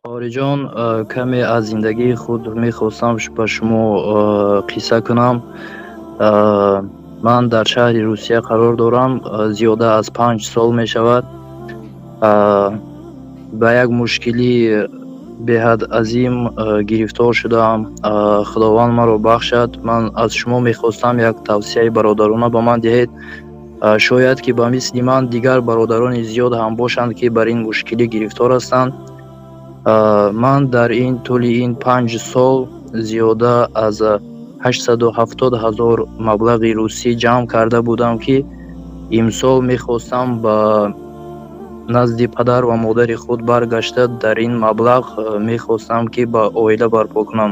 ориҷон, каме аз зиндагии худ мехостам ба шумо қисса кунам. Ман дар шаҳри Русия қарор дорам. Зиёда аз 5 сол мешавад. Ба як мушкилӣ беҳад азим гирифтор шудаам. Худованд маро бахшад. Ман аз шумо мехостам як тавсияи бародарона ба ман диҳед. Шояд ки ба мисли ман дигар бародарони зиёд ҳам бошанд ки бар ин мушкилӣ гирифтор ҳастанд. ман дар ин тӯли ин 5 сол зиёда аз 870 000 маблағи русӣ ҷамъ карда будам ки имсол мехостам ба назди падар ва модари худ баргашта дар ин маблағ мехостам ки ба оила барпо кунам.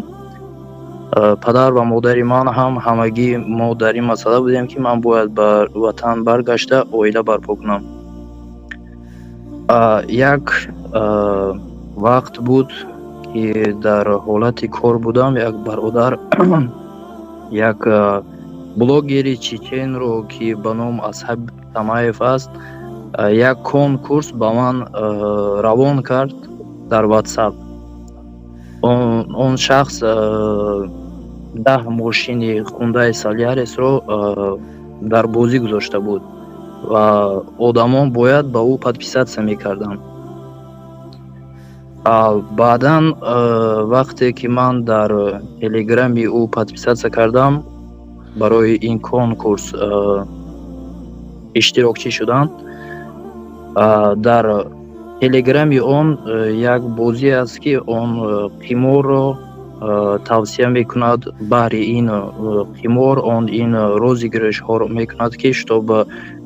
падар ва модари ман ҳам ҳамагӣ мо дар ин масъала будем ки ман бояд ба ватан баргашта оила барпо кунам. як вақт буд ки дар ҳолати кор будам. Як бародар як блогери чеченро ки ба ном Асҳаб Тамаев аст, як конкурс ба ман равон кард дар WhatsApp. он шахс 10 мошини Hyundai Solarisро дар бозӣ гузошта буд ва одамон бояд ба ӯ подписатсия мекарданд. баъдан вақте ки ман дар телеграми ӯ подписатсия кардам, барои ин конкурс иштирокчӣ шудам. дар телеграми он як бозӣ аст ки он қиморро тавсия мекунад. баҳри ин қимор он ин розыгрышҳоро мекунад ки чтоб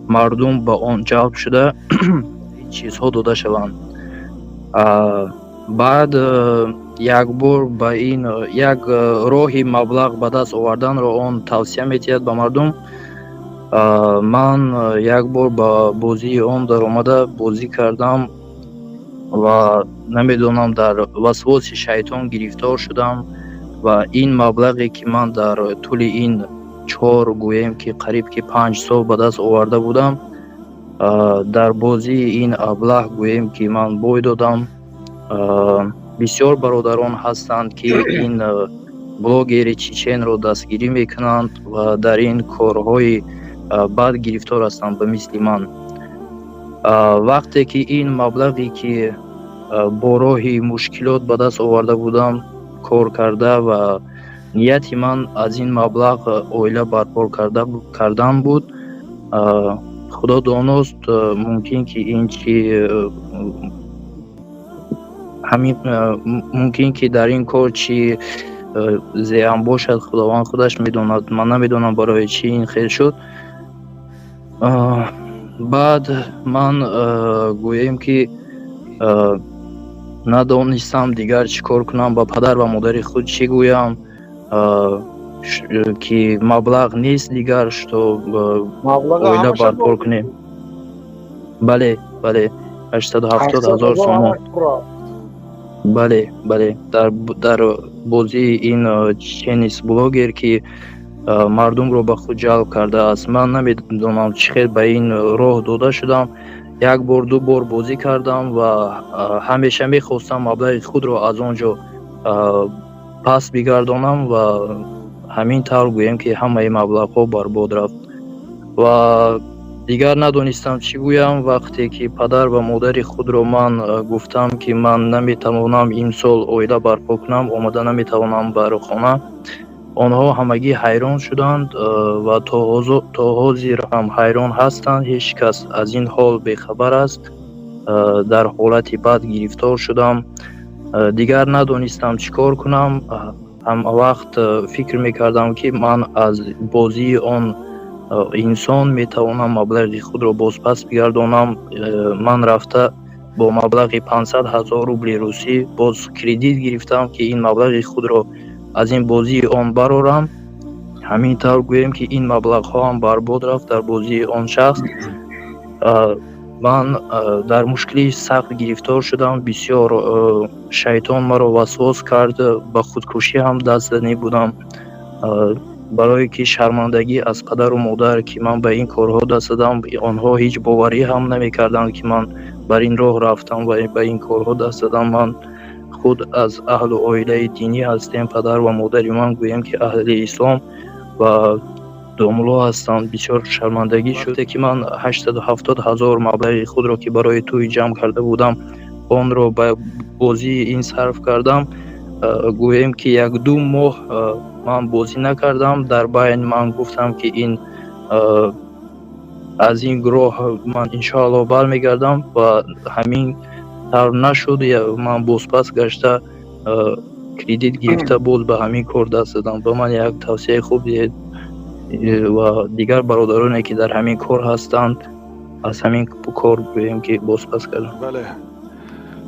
мардум ба он ҷалб шуда чизҳо дода шаванд. баъд як бор ба ин як роҳи маблағ ба даст оварданро он тавсия метиҳад ба мардум. ман як бор ба бозии он даромада бозӣ кардам ва намедонам дар васвоси шайтон гирифтор шудам ва ин маблағе ки ман дар тӯли ин 4 гӯем ки қариб ки 5 сол ба даст оварда будам, дар бозии ин аблаҳ гӯем ки ман бой додам. бисёр бародарон ҳастанд ки ин блогери чеченро дастгирӣ мекунанд ва дар ин корҳои бад гирифтор ҳастанд ба мисли ман. вақте ки ин маблағе ки бо роҳи мушкилот ба даст оварда будам кор карда ва нияти ман аз ин маблағ оила барпо кардан буд. худо доност, мумкин ки ин чи ҳамин мумкин ки дар ин кор чӣ зиён бошад, худованд худаш медонад. ман намедонам барои чӣ ин хел шуд. баъд ман гӯем ки надонистам дигар чӣ кор кунам. ба падар ва модари худ чӣ гӯям ки маблағ нест дигар, што оила барпо кунем. бале 870 000 сомон. бале дар бозии ин чеченис блогер ки мардумро ба худ ҷалб кардааст. ман намедонам чӣ хел ба ин роҳ дода шудам. як бор ду бор бозӣ кардам ва ҳамеша мехостам маблағи худро аз он ҷо пас бигардонам ва ҳамин тавр гӯем ки ҳамаи маблағҳо барбод рафт ва дигар надонистам чӣ гӯям. вақте ки падар ва модари худро ман гуфтам ки ман наметавонам имсол оила барпо кунам, омада наметавонам бар хона, онҳо ҳамагӣ ҳайрон шуданд ва то ҳозир ҳам ҳайрон ҳастанд. ҳеҷ кас аз ин ҳол бехабар аст. дар ҳолати бад гирифтор шудам. дигар надонистам чӣ кор кунам. ҳама вақт фикр мекардам ки ман аз бозии он инсон метавонам маблағи худро бозпас бигардонам. ман рафта бо маблағи 500 000 рубли русӣ боз кредит гирифтам ки ин маблағи худро аз ин бозии он барорам. ҳамин тавр гӯем ки ин маблағҳо ҳам барбод рафт дар бозии он шахс. ман дар мушкилии сахт гирифтор шудам. бисёр шайтон маро васвос кард. ба худкушӣ ҳам даст зада будам, барое ки шармандагӣ аз падару модар ки ман ба ин корҳо даст задам. онҳо ҳеҷ боварӣ ҳам намекарданд ки ман бар ин роҳ рафтам ва ба ин корҳо даст задам. ман خود از اهل و عائله دینی هستیم. پدر و مادر من گویم که اهل اسلام و دوملو هستند. بسیار شرمندگی شده که من 870,000 مبلغ خود را که برای توی جمع کرده بودم آن را به بازی این صرف کردم. گویم که 1-2 ماه من بازی نکردم. در بین من گفتم که این از این گروه من انشاءالله برمیگردم و همین طور نشد. من بازپس گشته کردیت گرفته بود به همین کار دست دادم. به من یک توصیه خوب دید و دیگر برادرانی که در همین کار هستند از همین کار گویم که بازپس کردم. بله.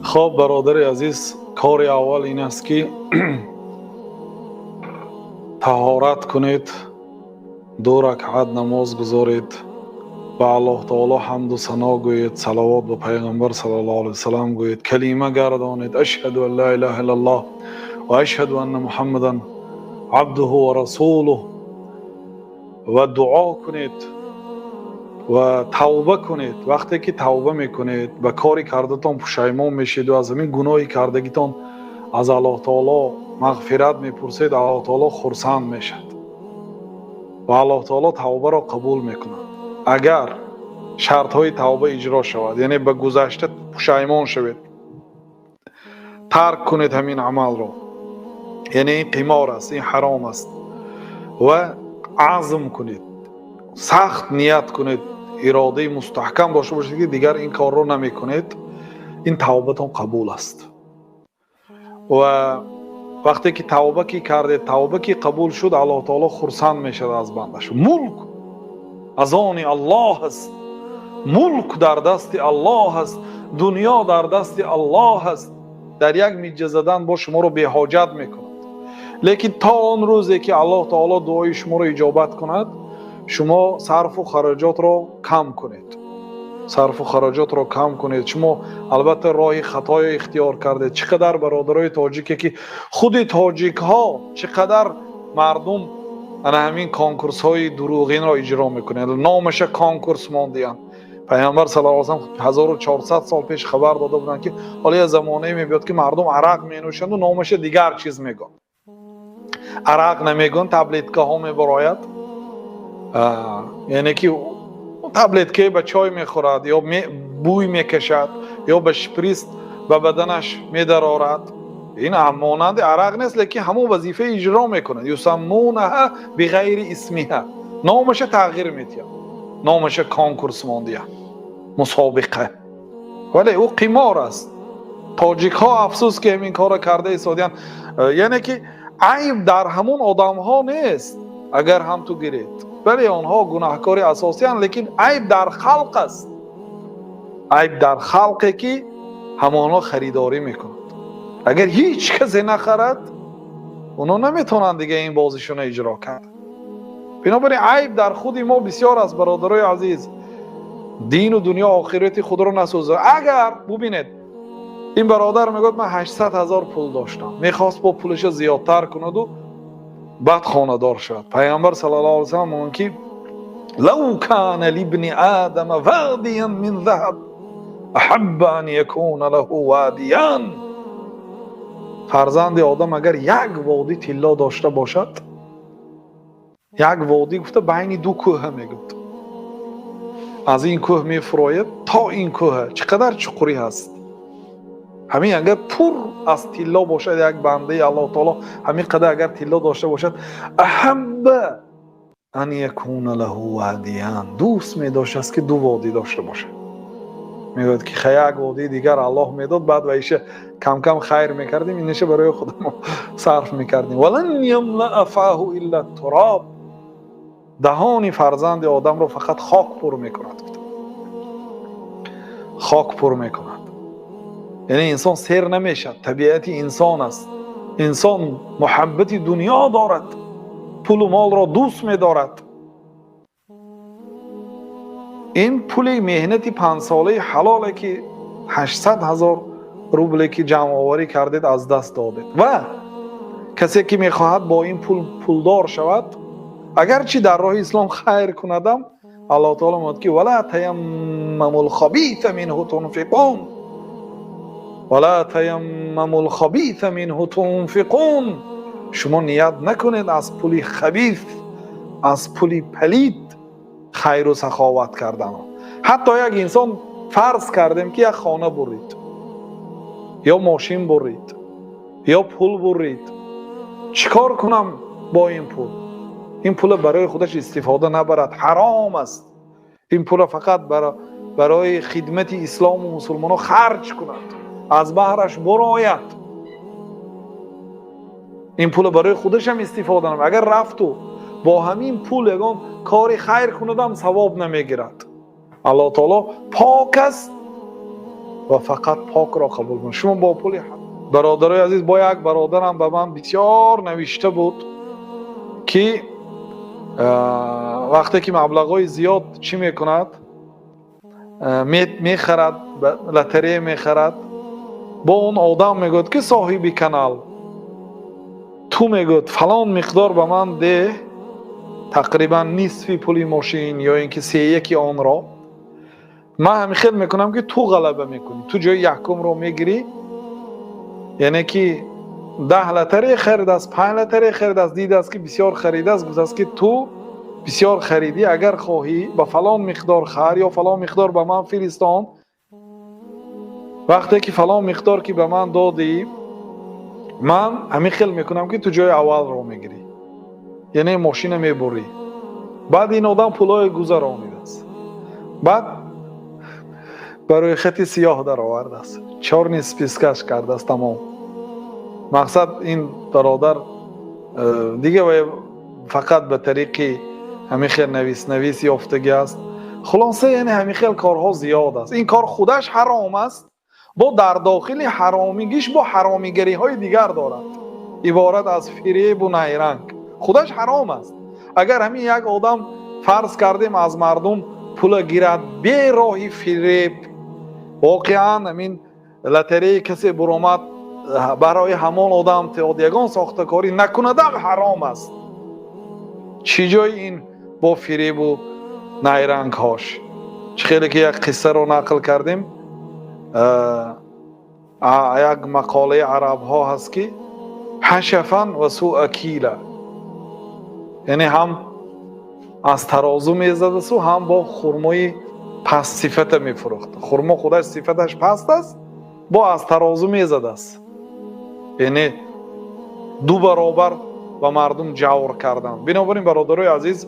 خب برادر عزیز، کار اول این است که طهارت کنید، 2 رکعت نماز گذارید، به الله تعالی حمد و ثنا گویید، صلوات به پیغمبر صلی الله علیه وسلم گویید، کلمه گردانید اشهد ان لا اله الا الله و اشهد ان محمدا عبده و رسوله و دعا کنید و توبه کنید. وقتی که توبه میکنید به کاری کردتان پشیمان میشید و از همین گناهی کردگیتان از الله تعالی مغفرت میپرسید، الله تعالی خرسند میشد و الله تعالی توبه را قبول میکند. اگر شرط های توبه اجرا شود، یعنی به گذشته پشیمان شوید، ترک کنید همین عمل را، یعنی این قمار است، این حرام است، و عزم کنید، سخت نیت کنید، اراده مستحکم داشته باشید که دیگر این کار رو نمی کنید، این توبتون قبول است. و وقتی که توبه کی کردید، توبه کی قبول شد، الله تعالی خرسند میشد از بندش. ملک از آن الله است، ملک در دست الله است، دنیا در دست الله است. در یک میجه زدن با شما رو به حاجت میکند. لیکن تا آن روزی که الله تعالی دعای شما رو اجابت کند، شما صرف و خراجات را کم کنید، صرف و خراجات را کم کنید. شما البته راه خطای اختیار کرده. چقدر برادرای تاجیکی که خود تاجیک ها چقدر مردم همین کانکورس های دروغین را اجرا میکنند، نامش کانکورس ماندیان. پیامبر صلی الله علیه و آله 1400 سال پیش خبر داده بودند که حالا زمانه میاد که مردم عرق می نوشند و نامش دیگر چیز میگن. عرق نمیگن، تبلیتکه ها میبراید، یعنی که تبلیتکه به چای میخورد یا بوی میکشد یا به شپریست به بدنش میدرارد. این مانند عرق نیست، لیکن همون وظیفه اجرا میکنند. یسمونها بغیر اسمها، نامش تغییر میتید، نامش کانکورس ماندیه، مسابقه، ولی او قمار است. تاجیک ها افسوس که همین کار کرده ایستادیان. یعنی که عیب در همون آدم ها نیست اگر هم تو گیرید، ولی آنها گناهکار اساسی هستند، لیکن عیب در خلق است. عیب در خلقی که همانا خریداری میکنند. اگر هیچ کسی نخرد، اونا نمیتونن دیگه این بازیشون اجرا کرد. بنابراین عیب در خود ما بسیار است. برادرای عزیز، دین و دنیا آخرت خود رو نسوزه. اگر ببینید این برادر میگه من 800,000 پول داشتم، میخواست با پولش زیادتر کند و بعد خانه دار شد. پیامبر صلی الله علیه و سلم میگه که لو کان لابن آدم وادیا من ذهب احب ان یکون له وادیان. فرزند آدم اگر یک وادی طلا داشته باشد، یک وادی گفته بین 2 کوه میگفت، از این کوه میفراید تا این کوه، چقدر چقوری هست. همین اگر پر از طلا باشد یک بنده الله تعالی، همین قدر اگر طلا داشته باشد، احب ان یکون له وادیان، دوست می داشت است که 2 وادی داشته باشه. میگوید که یک وادی دیگر الله میداد، بعد ویشه کم کم خیر میکردیم، اینشه برای خودمون صرف میکردیم. ولن یملأ فاه الا التراب، دهان فرزند آدم رو فقط خاک پر میکند، خاک پر میکند. یعنی انسان سیر نمیشد، طبیعت انسان است. انسان محبت دنیا دارد، پول و مال را دوست می‌دارد. این پول مهنتی 5 ساله حلاله که 800,000 روبل که جمع آوری کردید از دست دادید. و کسی که میخواهد با این پول پولدار شود، اگرچه در راه اسلام خیر کندم، الله تعالی میگه که ولا تیمموا الخبیث منه تنفقون، ولا تیمموا الخبیث منه تنفقون. شما نیت نکنید از پول خبیث، از پول پلید خیر و سخاوت کردن. حتی یک انسان فرض کردیم که یک خانه برید یا ماشین برید یا پول برید، چیکار کنم با این پول؟ این پول برای خودش استفاده نبرد، حرام است. این پول فقط برای خدمت اسلام و مسلمان خرج کند، از بهرش براید. این پول برای خودش هم استفاده نمید. اگر رفت و با همین پول یگان کاری خیر کندم ثواب نمیگیرد. الله تعالی پاک است و فقط پاک را قبول کن. شما با پول برادرای عزیز، با یک برادرم به من بسیار نوشته بود که وقتی که مبلغای زیاد چی میکند، میخرد، لاتری میخرد، با اون آدم میگوید که صاحب کانال، تو میگوید فلان مقدار به من ده، تقریبا نصف پول ماشین یا اینکه 3/1 آن را، من همین خیلی میکنم که تو غلبه میکنی، تو جای یکم رو میگیری، یعنی که 10 لاتری خرید است، 5 لاتری خرید است، دید است که بسیار خریده است، گفت است که تو بسیار خریدی، اگر خواهی با فلان مقدار خر یا فلان مقدار به من فرستان، وقتی که فلان مقدار که به من دادی، من همین خیلی میکنم که تو جای اول رو میگیری، یعنی ماشین میبری. بعد این آدم پولای گذرانیده است، بعد برای خط سیاه در آورده است، 4 پیشکش کرده است. تمام مقصد این برادر دیگه فقط به طریق همین خیلی نویس یافتگی است. خلاصه یعنی همین خیلی کارها زیاد است. این کار خودش حرام است، با در داخل حرامیگیش با حرامیگری های دیگر دارد، عبارت از فریب و نیرنگ. خودش حرام است. اگر همین یک آدم فرض کردیم از مردم پول گیرد به راهی فریب، واقعا همین لاتری کسی برآمد برای همان آدم تعداد یگان ساختکاری نکندم حرام است. چی جای این با فریب و نیرنگ هاش؟ خیلی که یک قصه رو نقل کردیم، یک مقاله عرب ها هست که حشفن و سوء کیله، یعنی هم از ترازو میزد است و هم با خرمای پست صفت میفروخت. خرما خودش صفتش پست است، با از ترازو میزد است، یعنی 2 برابر و مردم جور کردن. بنابراین برادرای عزیز،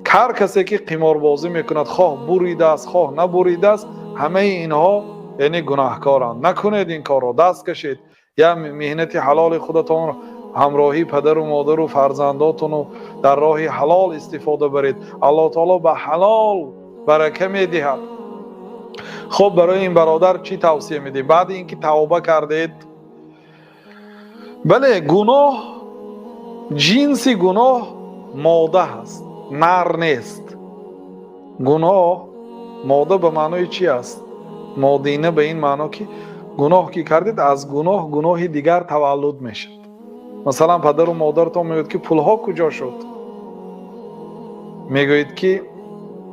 هر کسی که قمار بازی میکند، خواه بریده است خواه نبریده است، همه اینها یعنی گناهکارند. نکنید این کار را، دست کشید، یا مهنت حلال خودتان همراهی پدر و مادر و فرزنداتون رو در راه حلال استفاده برید. الله تعالی به حلال برکه میدهد. خب برای این برادر چی توصیه میدید بعد اینکه توبه کردید؟ بله، گناه، جنس گناه ماده هست، نر نیست. گناه ماده به معنای چی است؟ مادینه به این معنا که گناه که کردید، از گناه دیگر تولد میشد. مثلا پدر و مادرتون میگوید که پولها کجا شد؟ میگوید که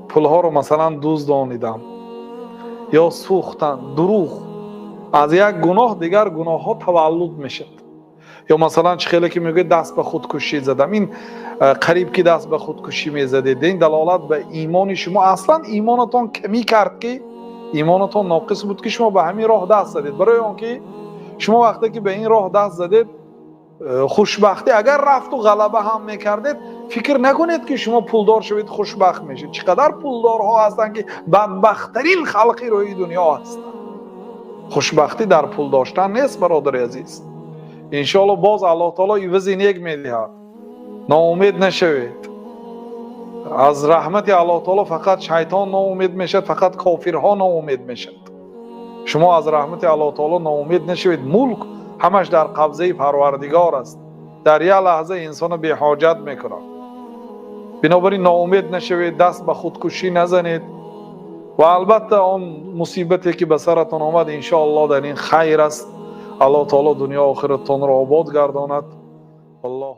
پولها رو مثلا دزدانیدم یا سوختن، دروغ. از یک گناه دیگر گناه ها تولد میشد. یا مثلا خیلی که میگه دست به خودکشی زدم، این قریب که دست به خودکشی میزدید، این دلالت به ایمان شما. اصلا ایمانتان کمی کرد که ایمانتان ناقص بود که شما به همین راه دست زدید. برای آنکه شما وقتی که به این راه دست زدید، خوشبختی اگر رفت و غلبه هم میکردید، فکر نکنید که شما پولدار شوید خوشبخت میشید. چقدر پولدارها هستند که بدبختترین خلقی روی دنیا هستند. خوشبختی در پول داشتن نیست برادر عزیز. انشاءالله باز الله تعالی عوض نیک میدهد. ناامید نشوید از رحمت الله تعالی. فقط شیطان ناامید میشد، فقط کافرها ناامید میشد. شما از رحمت الله تعالی ناامید نشوید. ملک همش در قبضه پروردگار است، در یک لحظه انسان بی حاجت میکنه. بنابراین ناامید نشوید، دست به خودکشی نزنید. و البته آن مصیبتی که به سرتان آمد انشاءالله در این خیر است. الله تعالی دنیا و آخرتتان را آباد گرداند. الله